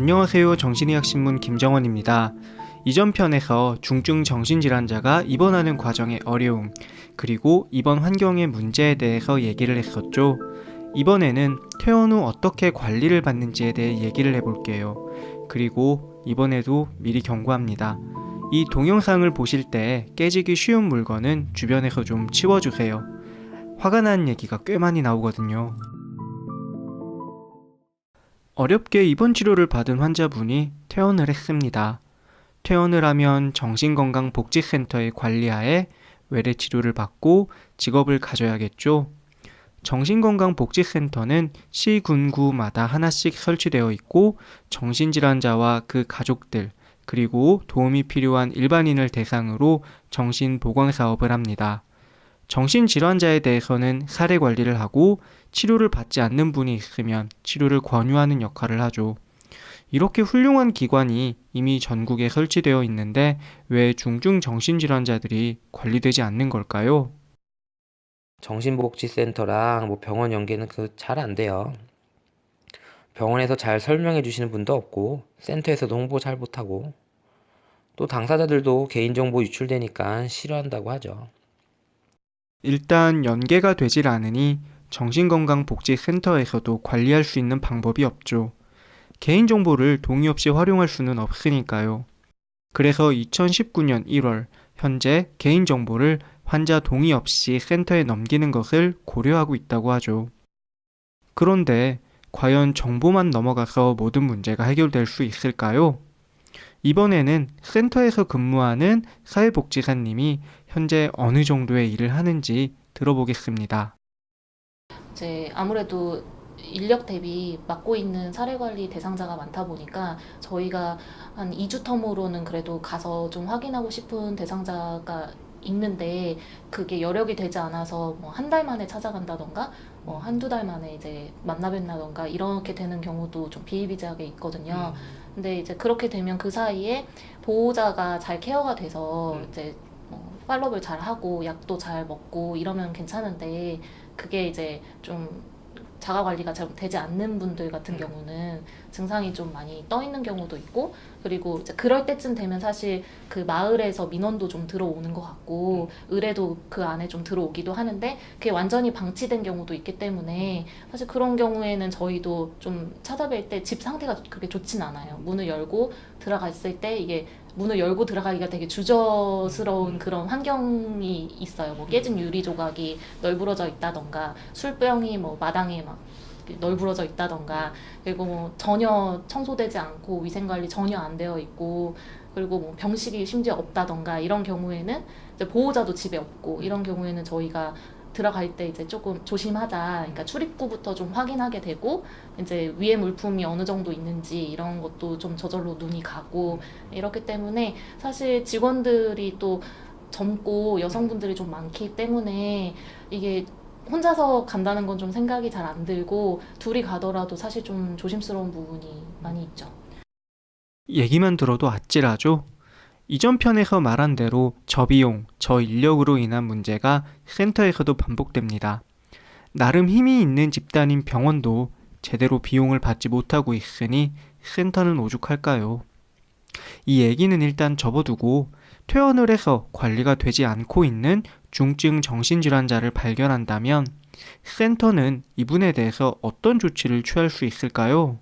안녕하세요. 정신의학신문 김정원입니다. 이전 편에서 중증 정신질환자가 입원하는 과정의 어려움, 그리고 입원 환경의 문제에 대해서 얘기를 했었죠. 이번에는 퇴원 후 어떻게 관리를 받는지에 대해 얘기를 해볼게요. 그리고 이번에도 미리 경고합니다. 이 동영상을 보실 때 깨지기 쉬운 물건은 주변에서 좀 치워주세요. 화가 난 얘기가 꽤 많이 나오거든요. 어렵게 입원 치료를 받은 환자분이 퇴원을 했습니다. 퇴원을 하면 정신건강복지센터의 관리하에 외래 치료를 받고 직업을 가져야겠죠. 정신건강복지센터는 시군구마다 하나씩 설치되어 있고 정신질환자와 그 가족들, 그리고 도움이 필요한 일반인을 대상으로 정신보건 사업을 합니다. 정신질환자에 대해서는 사례 관리를 하고 치료를 받지 않는 분이 있으면 치료를 권유하는 역할을 하죠. 이렇게 훌륭한 기관이 이미 전국에 설치되어 있는데 왜 중증 정신질환자들이 관리되지 않는 걸까요? 정신복지센터랑 병원 연계는 잘 안 돼요. 병원에서 잘 설명해 주시는 분도 없고 센터에서도 홍보 잘 못하고 또 당사자들도 개인정보 유출되니까 싫어한다고 하죠. 일단 연계가 되질 않으니 정신건강복지센터에서도 관리할 수 있는 방법이 없죠. 개인정보를 동의 없이 활용할 수는 없으니까요. 그래서 2019년 1월 현재 개인정보를 환자 동의 없이 센터에 넘기는 것을 고려하고 있다고 하죠. 그런데 과연 정보만 넘어가서 모든 문제가 해결될 수 있을까요? 이번에는 센터에서 근무하는 사회복지사님이 현재 어느 정도의 일을 하는지 들어보겠습니다. 이제 아무래도 인력 대비 맡고 있는 사례관리 대상자가 많다 보니까 저희가 한 2주 텀으로는 그래도 가서 좀 확인하고 싶은 대상자가 있는데 그게 여력이 되지 않아서 뭐 한 달 만에 찾아간다던가 뭐 한두 달 만에 이제 만나 뵙나던가 이렇게 되는 경우도 좀 비일비재하게 있거든요. 근데 이제 그렇게 되면 그 사이에 보호자가 잘 케어가 돼서 이제 팔로우를 잘 하고 약도 잘 먹고 이러면 괜찮은데 그게 이제 좀 자가 관리가 잘 되지 않는 분들 같은 경우는 증상이 좀 많이 떠 있는 경우도 있고, 그리고 이제 그럴 때쯤 되면 사실 그 마을에서 민원도 좀 들어오는 것 같고 의뢰도 그 안에 좀 들어오기도 하는데 그게 완전히 방치된 경우도 있기 때문에 사실 그런 경우에는 저희도 좀 찾아뵐 때 집 상태가 그렇게 좋진 않아요. 문을 열고 들어갔을 때 이게 문을 열고 들어가기가 되게 주저스러운 그런 환경이 있어요. 뭐 깨진 유리 조각이 널브러져 있다던가 술병이 뭐 마당에 막 널브러져 있다던가, 그리고 뭐 전혀 청소되지 않고 위생관리 전혀 안 되어 있고, 그리고 뭐 병실이 심지어 없다던가 이런 경우에는 이제 보호자도 집에 없고 이런 경우에는 저희가 들어갈 때 이제 조금 조심하자. 그러니까 출입구부터 좀 확인하게 되고 이제 위에 물품이 어느 정도 있는지 이런 것도 좀 저절로 눈이 가고 이렇기 때문에 사실 직원들이 또 젊고 여성분들이 좀 많기 때문에 이게 혼자서 간다는 건 좀 생각이 잘 안 들고 둘이 가더라도 사실 좀 조심스러운 부분이 많이 있죠. 얘기만 들어도 아찔하죠? 이전 편에서 말한 대로 저비용, 저인력으로 인한 문제가 센터에서도 반복됩니다. 나름 힘이 있는 집단인 병원도 제대로 비용을 받지 못하고 있으니 센터는 오죽할까요? 이 얘기는 일단 접어두고 퇴원을 해서 관리가 되지 않고 있는 중증 정신질환자를 발견한다면 센터는 이분에 대해서 어떤 조치를 취할 수 있을까요?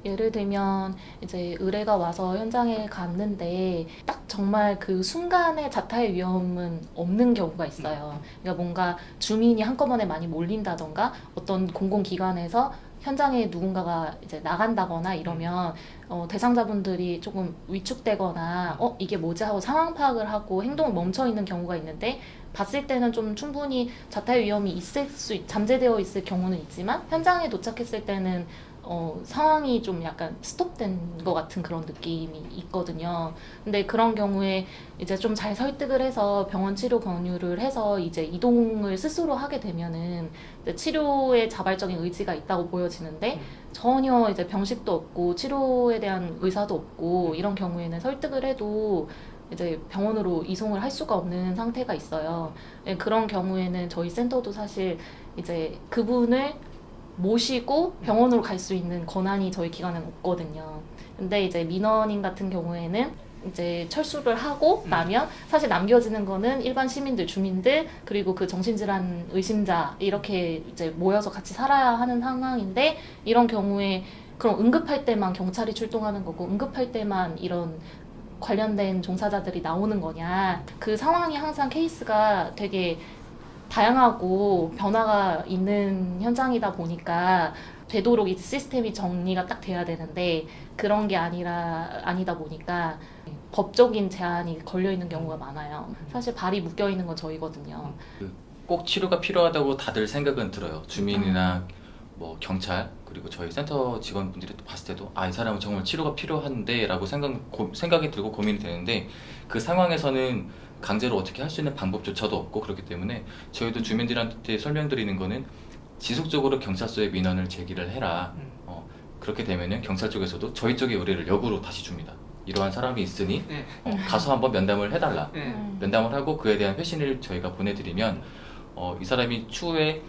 예를 들면 이제 의뢰가 와서 현장에 갔는데 딱 정말 그 순간에 자타의 위험은 없는 경우가 있어요. 그러니까 뭔가 주민이 한꺼번에 많이 몰린다던가 어떤 공공기관에서 현장에 누군가가 이제 나간다거나 이러면 대상자분들이 조금 위축되거나 이게 뭐지 하고 상황 파악을 하고 행동을 멈춰 있는 경우가 있는데, 봤을 때는 좀 충분히 자타의 위험이 잠재되어 있을 경우는 있지만 현장에 도착했을 때는 상황이 좀 약간 스톱된 것 같은 그런 느낌이 있거든요. 근데 그런 경우에 이제 좀 잘 설득을 해서 병원 치료 권유를 해서 이제 이동을 스스로 하게 되면은 이제 치료에 자발적인 의지가 있다고 보여지는데 전혀 이제 병식도 없고 치료에 대한 의사도 없고 이런 경우에는 설득을 해도 이제 병원으로 이송을 할 수가 없는 상태가 있어요. 그런 경우에는 저희 센터도 사실 이제 그분을 모시고 병원으로 갈 수 있는 권한이 저희 기관에는 없거든요. 근데 이제 민원인 같은 경우에는 이제 철수를 하고 나면 사실 남겨지는 거는 일반 시민들, 주민들, 그리고 그 정신질환 의심자 이렇게 이제 모여서 같이 살아야 하는 상황인데, 이런 경우에 그럼 응급할 때만 경찰이 출동하는 거고 응급할 때만 이런 관련된 종사자들이 나오는 거냐. 그 상황이 항상 케이스가 되게 다양하고 변화가 있는 현장이다 보니까 되도록 이제 시스템이 정리가 딱 돼야 되는데, 그런 게 아니다 보니까 법적인 제한이 걸려 있는 경우가 많아요. 사실 발이 묶여 있는 건 저희거든요. 꼭 치료가 필요하다고 다들 생각은 들어요. 주민이나 뭐 경찰, 그리고 저희 센터 직원분들이 또 봤을 때도 이 사람은 정말 치료가 필요한데 라고 생각이 들고 고민이 되는데, 그 상황에서는 강제로 어떻게 할 수 있는 방법조차도 없고, 그렇기 때문에 저희도 주민들한테 설명드리는 거는 지속적으로 경찰서에 민원을 제기를 해라. 그렇게 되면은 경찰 쪽에서도 저희 쪽의 의뢰를 역으로 다시 줍니다. 이러한 사람이 있으니 가서 한번 면담을 해달라. 면담을 하고 그에 대한 회신을 저희가 보내드리면 이 사람이 추후에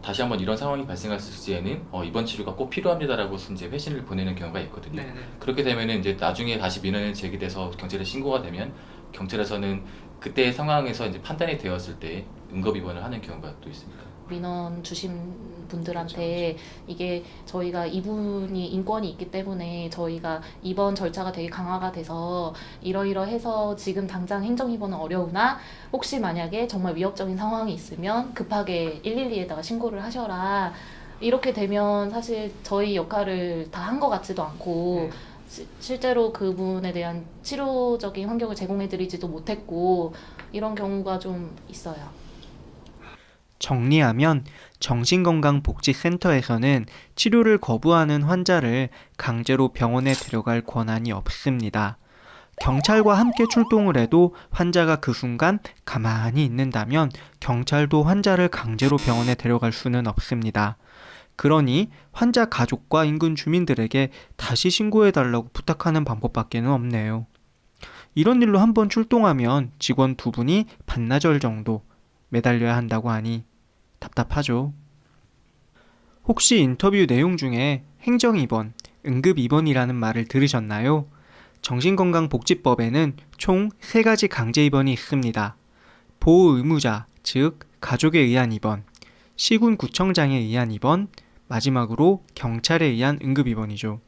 다시 한번 이런 상황이 발생했을 시에는 이번 치료가 꼭 필요합니다라고 이제 회신을 보내는 경우가 있거든요. 그렇게 되면은 이제 나중에 다시 민원이 제기돼서 경찰에 신고가 되면 경찰에서는 그때의 상황에서 이제 판단이 되었을 때 응급 입원을 하는 경우가 또 있습니다. 민원 주신 분들한테 이게 저희가 이분이 인권이 있기 때문에 저희가 입원 절차가 되게 강화가 돼서 이러이러해서 지금 당장 행정 입원은 어려우나 혹시 만약에 정말 위협적인 상황이 있으면 급하게 112에다가 신고를 하셔라. 이렇게 되면 사실 저희 역할을 다 한 것 같지도 않고 실제로 그분에 대한 치료적인 환경을 제공해드리지도 못했고, 이런 경우가 좀 있어요. 정리하면 정신건강복지센터에서는 치료를 거부하는 환자를 강제로 병원에 데려갈 권한이 없습니다. 경찰과 함께 출동을 해도 환자가 그 순간 가만히 있는다면 경찰도 환자를 강제로 병원에 데려갈 수는 없습니다. 그러니 환자 가족과 인근 주민들에게 다시 신고해달라고 부탁하는 방법밖에는 없네요. 이런 일로 한번 출동하면 직원 2분이 반나절 정도 매달려야 한다고 하니 답답하죠. 혹시 인터뷰 내용 중에 행정입원, 응급입원이라는 말을 들으셨나요? 정신건강복지법에는 총 3가지 강제입원이 있습니다. 보호의무자, 즉 가족에 의한 입원, 시군구청장에 의한 입원, 마지막으로 경찰에 의한 응급입원이죠.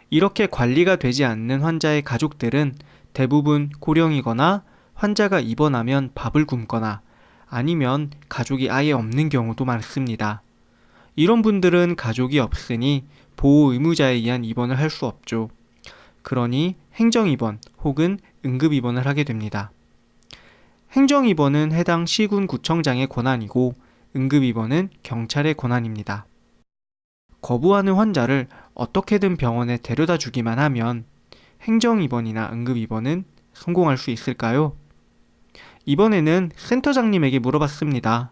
이렇게 관리가 되지 않는 환자의 가족들은 대부분 고령이거나 환자가 입원하면 밥을 굶거나 아니면 가족이 아예 없는 경우도 많습니다. 이런 분들은 가족이 없으니 보호의무자에 의한 입원을 할 수 없죠. 그러니 행정입원 혹은 응급입원을 하게 됩니다. 행정입원은 해당 시군구청장의 권한이고 응급입원은 경찰의 권한입니다. 거부하는 환자를 어떻게든 병원에 데려다 주기만 하면 행정입원이나 응급입원은 성공할 수 있을까요? 이번에는 센터장님에게 물어봤습니다.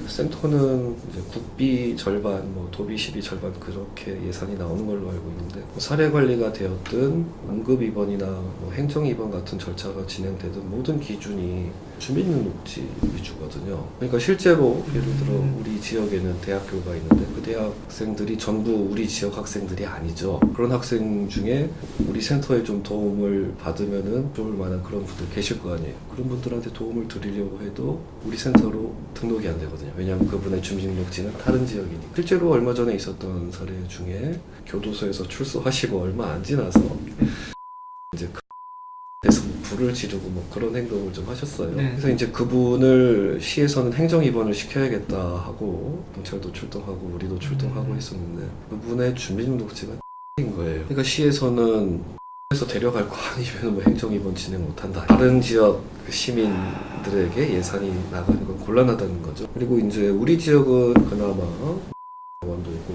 센터는 이제 국비 절반, 도비 12 절반 그렇게 예산이 나오는 걸로 알고 있는데, 사례 관리가 되었든 응급 입원이나 행정 입원 같은 절차가 진행되든 모든 기준이 주민등록지 위주거든요. 그러니까 실제로 예를 들어 우리 지역에는 대학교가 있는데 그 대학생들이 전부 우리 지역 학생들이 아니죠. 그런 학생 중에 우리 센터에 좀 도움을 받으면은 좋을 만한 그런 분들 계실 거 아니에요. 그런 분들한테 도움을 드리려고 해도 우리 센터로 등록이 안 되거든요. 왜냐하면 그분의 주민등록지는 다른 지역이니까. 실제로 얼마 전에 있었던 사례 중에 교도소에서 출소하시고 얼마 안 지나서 이제 그래서 불을 지르고 그런 행동을 좀 하셨어요. 그래서 이제 그분을 시에서는 행정 입원을 시켜야겠다 하고 경찰도 출동하고 우리도 출동하고 했었는데 그분의 주민등록지가 인 거예요. 그러니까 시에서는 에서 데려갈 거 아니면 행정 입원 진행 못한다. 다른 지역 시민들에게 예산이 나가는 건 곤란하다는 거죠. 그리고 이제 우리 지역은 그나마 원도 있고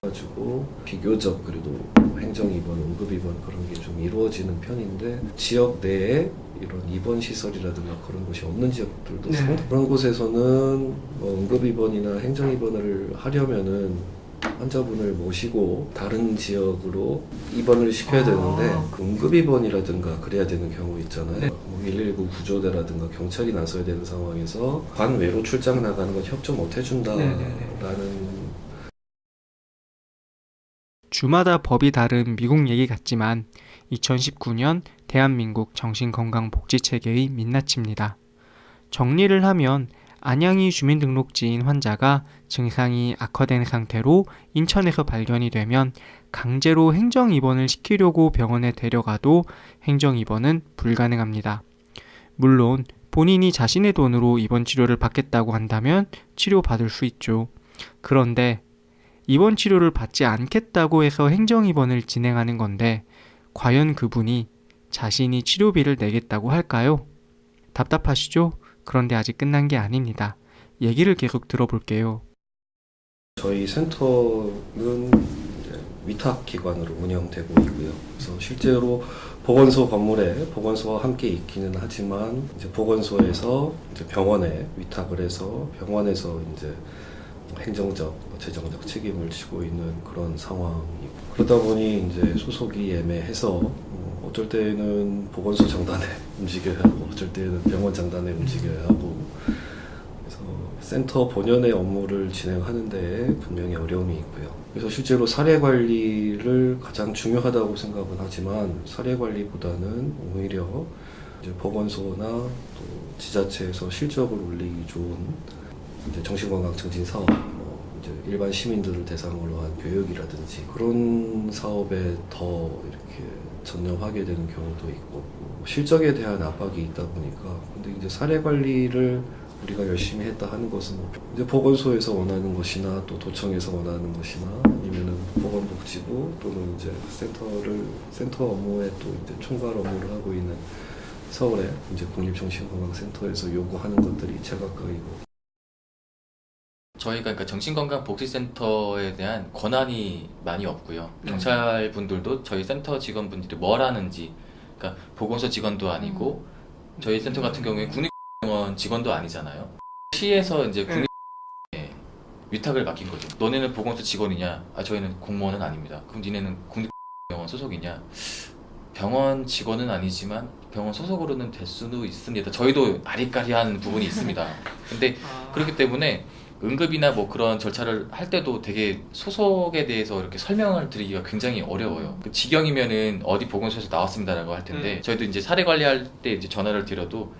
가지고 비교적 그래도 행정 입원, 응급 입원 그런 게 좀 이루어지는 편인데, 지역 내에 이런 입원 시설이라든가 그런 곳이 없는 지역들도 상당히 그런 곳에서는 응급 입원이나 행정 입원을 하려면은 환자분을 모시고 다른 지역으로 입원을 시켜야 되는데 응급 입원이라든가 그래야 되는 경우 있잖아요. 119 구조대라든가 경찰이 나서야 되는 상황에서 관외로 출장 나가는 건 협조 못 해준다라는 주마다 법이 다른 미국 얘기 같지만 2019년 대한민국 정신건강복지체계의 민낯입니다. 정리를 하면 안양이 주민등록지인 환자가 증상이 악화된 상태로 인천에서 발견이 되면 강제로 행정입원을 시키려고 병원에 데려가도 행정입원은 불가능합니다. 물론 본인이 자신의 돈으로 입원 치료를 받겠다고 한다면 치료받을 수 있죠. 그런데 입원 치료를 받지 않겠다고 해서 행정입원을 진행하는 건데 과연 그분이 자신이 치료비를 내겠다고 할까요? 답답하시죠? 그런데 아직 끝난 게 아닙니다. 얘기를 계속 들어볼게요. 저희 센터는 이제 위탁기관으로 운영되고 있고요. 그래서 실제로 보건소 건물에 보건소와 함께 있기는 하지만 이제 보건소에서 이제 병원에 위탁을 해서 병원에서 이제 행정적, 재정적 책임을 지고 있는 그런 상황이고 그러다 보니 이제 소속이 애매해서 어쩔 때는 보건소 장단에 움직여야 하고 어쩔 때는 병원 장단에 움직여야 하고 그래서 센터 본연의 업무를 진행하는 데 분명히 어려움이 있고요. 그래서 실제로 사례 관리를 가장 중요하다고 생각은 하지만 사례 관리보다는 오히려 이제 보건소나 또 지자체에서 실적을 올리기 좋은 이제 정신건강 증진 사업, 이제 일반 시민들을 대상으로 한 교육이라든지 그런 사업에 더 이렇게 전념하게 되는 경우도 있고 실적에 대한 압박이 있다 보니까 근데 이제 사례 관리를 우리가 열심히 했다 하는 것은 이제 보건소에서 원하는 것이나 또 도청에서 원하는 것이나 아니면은 보건복지부 또는 이제 센터 업무에 또 이제 총괄 업무를 하고 있는 서울의 이제 국립정신건강센터에서 요구하는 것들이 제각각이고. 저희가 그러니까 정신건강복지센터에 대한 권한이 많이 없고요. 경찰분들도 저희 센터 직원분들이 뭘 하는지, 그러니까 보건소 직원도 아니고 저희 센터 같은 경우에 국립병원 직원도 아니잖아요. 시에서 이제 국립 위탁을 맡긴 거죠. 너네는 보건소 직원이냐? 아 저희는 공무원은 아닙니다. 그럼 니네는 국립병원 소속이냐? 병원 직원은 아니지만 병원 소속으로는 될 수도 있습니다. 저희도 아리까리한 부분이 있습니다. 근데 그렇기 때문에 응급이나 뭐 그런 절차를 할 때도 되게 소속에 대해서 이렇게 설명을 드리기가 굉장히 어려워요. 그 지경이면은 어디 보건소에서 나왔습니다라고 할 텐데 저희도 이제 사례 관리할 때 이제 전화를 드려도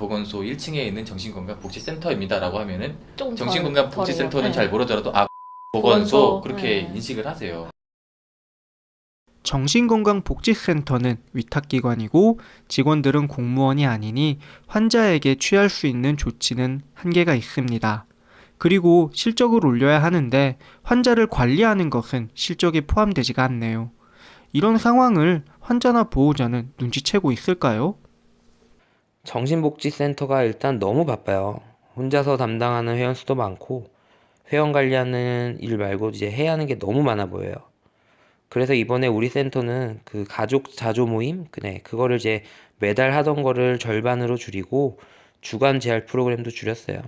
보건소 1층에 있는 정신건강복지센터입니다라고 하면은 좀 정신건강복지센터는 덜 잘 모르더라도 보건소 그렇게 인식을 하세요. 정신건강복지센터는 위탁기관이고 직원들은 공무원이 아니니 환자에게 취할 수 있는 조치는 한계가 있습니다. 그리고 실적을 올려야 하는데 환자를 관리하는 것은 실적에 포함되지가 않네요. 이런 상황을 환자나 보호자는 눈치채고 있을까요? 정신복지센터가 일단 너무 바빠요. 혼자서 담당하는 회원 수도 많고 회원 관리하는 일 말고 이제 해야 하는 게 너무 많아 보여요. 그래서 이번에 우리 센터는 그 가족 자조 모임, 그거를 이제 매달 하던 거를 절반으로 줄이고 주간 재활 프로그램도 줄였어요.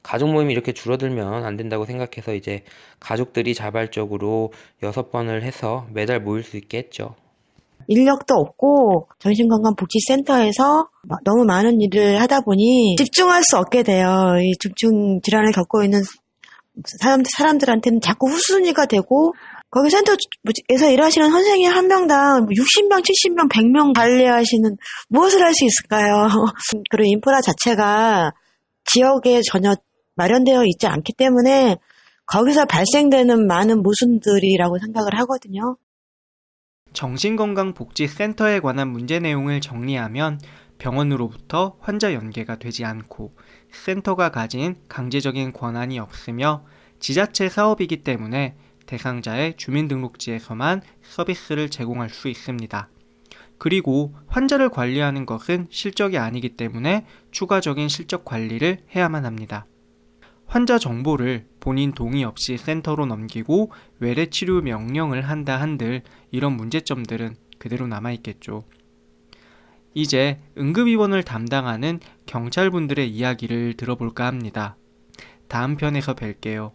가족 모임이 이렇게 줄어들면 안 된다고 생각해서 이제 가족들이 자발적으로 6번을 해서 매달 모일 수 있게 했죠. 인력도 없고 정신건강복지센터에서 너무 많은 일을 하다 보니 집중할 수 없게 돼요. 이 중증 질환을 겪고 있는 사람들한테는 자꾸 후순위가 되고 거기 센터에서 일하시는 선생님 한 명당 60명, 70명, 100명 관리하시는 무엇을 할 수 있을까요? 그리고 인프라 자체가 지역에 전혀 마련되어 있지 않기 때문에 거기서 발생되는 많은 모순들이라고 생각을 하거든요. 정신건강복지센터에 관한 문제 내용을 정리하면 병원으로부터 환자 연계가 되지 않고 센터가 가진 강제적인 권한이 없으며 지자체 사업이기 때문에 대상자의 주민등록지에서만 서비스를 제공할 수 있습니다. 그리고 환자를 관리하는 것은 실적이 아니기 때문에 추가적인 실적 관리를 해야만 합니다. 환자 정보를 본인 동의 없이 센터로 넘기고 외래 치료 명령을 한다 한들 이런 문제점들은 그대로 남아있겠죠. 이제 응급입원을 담당하는 경찰분들의 이야기를 들어볼까 합니다. 다음 편에서 뵐게요.